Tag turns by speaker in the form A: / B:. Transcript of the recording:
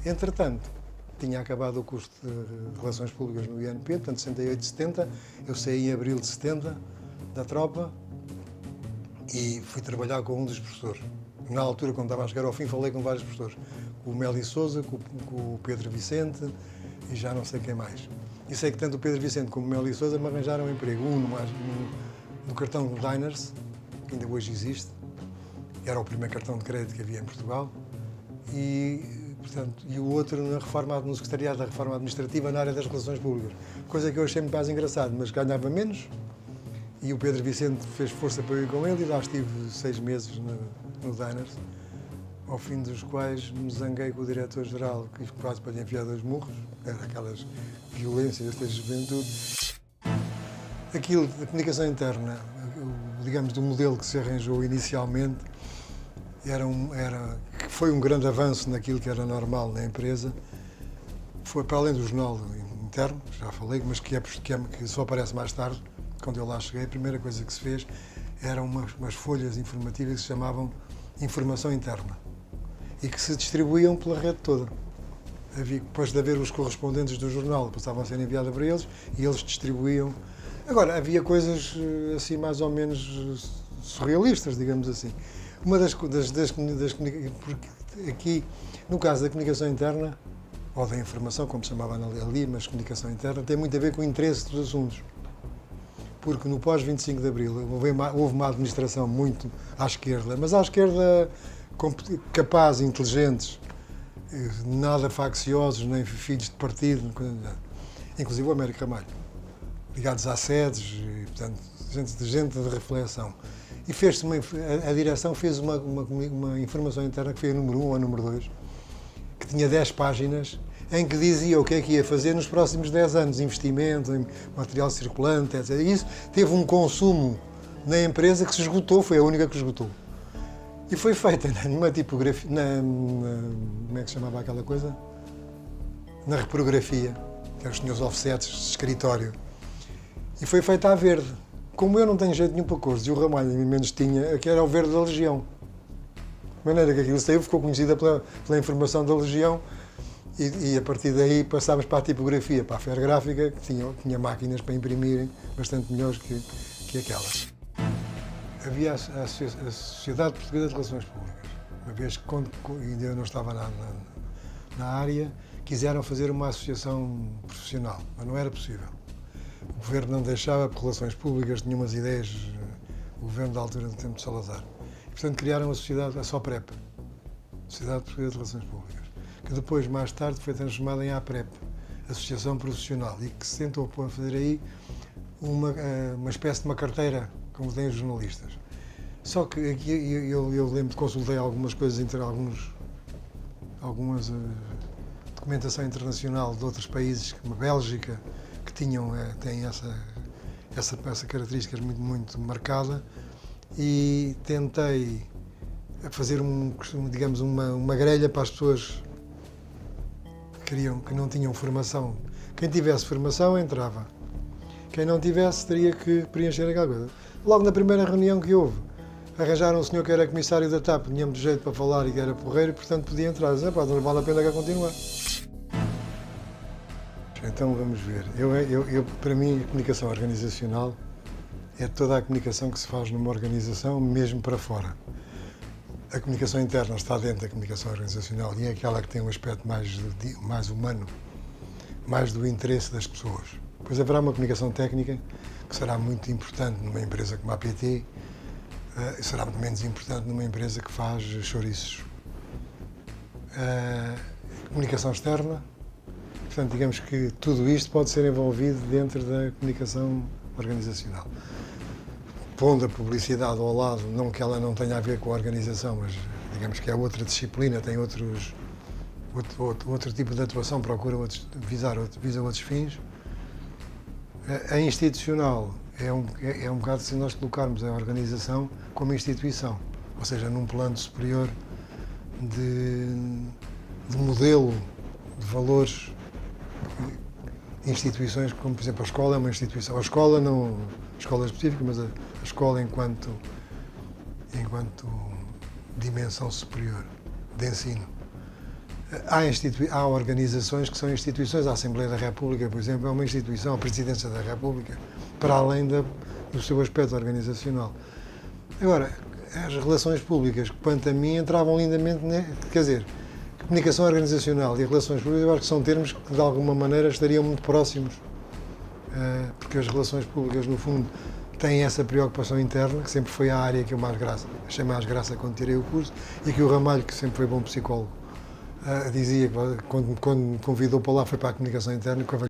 A: Entretanto, tinha acabado o curso de Relações Públicas no INP, portanto 68, 70, eu saí em abril de 70 da tropa e fui trabalhar com um dos professores. Na altura, quando estava a chegar ao fim, falei com vários professores, com o Meli Sousa, com o Pedro Vicente e já não sei quem mais. E sei que tanto o Pedro Vicente como o Meli Sousa me arranjaram um emprego, um no cartão Diners, que ainda hoje existe, era o primeiro cartão de crédito que havia em Portugal, e o outro no secretariado da Reforma Administrativa na área das Relações Públicas. Coisa que eu achei muito mais engraçado, mas ganhava menos, e o Pedro Vicente fez força para eu ir com ele, e lá estive 6 meses no Diners, ao fim dos quais me zanguei com o diretor-geral, que quase para lhe enfiar 2 murros, era aquelas violências da juventude. Aquilo, a comunicação interna, digamos, do modelo que se arranjou inicialmente, foi um grande avanço naquilo que era normal na empresa. Foi para além do jornal interno, já falei, mas que só aparece mais tarde. Quando eu lá cheguei, a primeira coisa que se fez eram umas folhas informativas que se chamavam Informação Interna e que se distribuíam pela rede toda. Depois de haver os correspondentes do jornal, passavam a ser enviadas para eles e eles distribuíam. Agora, havia coisas assim mais ou menos surrealistas, digamos assim. Uma das porque aqui, no caso da comunicação interna, ou da informação, como se chamava ali, mas comunicação interna, tem muito a ver com o interesse dos assuntos. Porque no pós-25 de Abril houve uma administração muito à esquerda, mas à esquerda capaz, inteligentes, nada facciosos, nem filhos de partido, inclusive o Américo Ramalho, ligados a sedes, e, portanto, gente de reflexão. E a direção fez uma informação interna que foi a número 1 ou a número 2, que tinha 10 páginas, em que dizia o que é que ia fazer nos próximos 10 anos, investimento em material circulante, etc. E isso teve um consumo na empresa que se esgotou, foi a única que esgotou. E foi feita numa tipografia, como é que se chamava aquela coisa? Na reprografia, que eram os senhores offsets de escritório. E foi feita a verde. Como eu não tenho jeito nenhum para cores, e o Ramalho menos tinha, que era o verde da Legião. De maneira que aquilo saiu, ficou conhecida pela informação da Legião, e a partir daí passámos para a tipografia, para a Fergráfica, que tinha máquinas para imprimirem bastante melhores que aquelas. Havia a Sociedade Portuguesa de Relações Públicas. Uma vez que ainda eu não estava na área, quiseram fazer uma associação profissional, mas não era possível. O governo não deixava, por relações públicas, tinha umas ideias, o governo da altura do tempo de Salazar. E, portanto, criaram a SOPREP, Sociedade Portuguesa de Relações Públicas, que depois, mais tarde, foi transformada em APREP, Associação Profissional, e que se tentou fazer aí uma espécie de uma carteira, como têm os jornalistas. Só que aqui eu lembro de consultei algumas coisas, algumas documentação internacional de outros países, como a Bélgica, que têm essa característica muito, muito marcada, e tentei fazer digamos, uma grelha para as pessoas que não tinham formação. Quem tivesse formação entrava. Quem não tivesse teria que preencher aquela coisa. Logo na primeira reunião que houve, arranjaram um senhor que era comissário da TAP, tinha muito jeito para falar e que era porreiro, e portanto podia entrar. Dizia, não vale a pena que continuar. Então vamos ver. Para mim, a comunicação organizacional é toda a comunicação que se faz numa organização, mesmo para fora. A comunicação interna está dentro da comunicação organizacional e é aquela que tem um aspecto mais humano, mais do interesse das pessoas. Depois haverá uma comunicação técnica que será muito importante numa empresa como a APT, e será muito menos importante numa empresa que faz chouriços. Comunicação externa. Portanto, digamos que tudo isto pode ser envolvido dentro da comunicação organizacional. Pondo a publicidade ao lado, não que ela não tenha a ver com a organização, mas digamos que é outra disciplina, tem outro tipo de atuação, visa outros fins. A institucional é um bocado se nós colocarmos a organização como instituição, ou seja, num plano superior de modelo de valores. Instituições como, por exemplo, a escola é uma instituição. A escola não escola específica, mas a escola enquanto dimensão superior de ensino. Há organizações que são instituições. A Assembleia da República, por exemplo, é uma instituição, a Presidência da República, para além do seu aspecto organizacional. Agora, as relações públicas, quanto a mim, entravam lindamente, quer dizer, comunicação organizacional e relações públicas, eu acho que são termos que, de alguma maneira, estariam muito próximos, porque as relações públicas, no fundo, têm essa preocupação interna, que sempre foi a área que eu achei mais graça quando tirei o curso, e que o Ramalho, que sempre foi bom psicólogo, dizia, quando me convidou para lá, foi para a comunicação interna,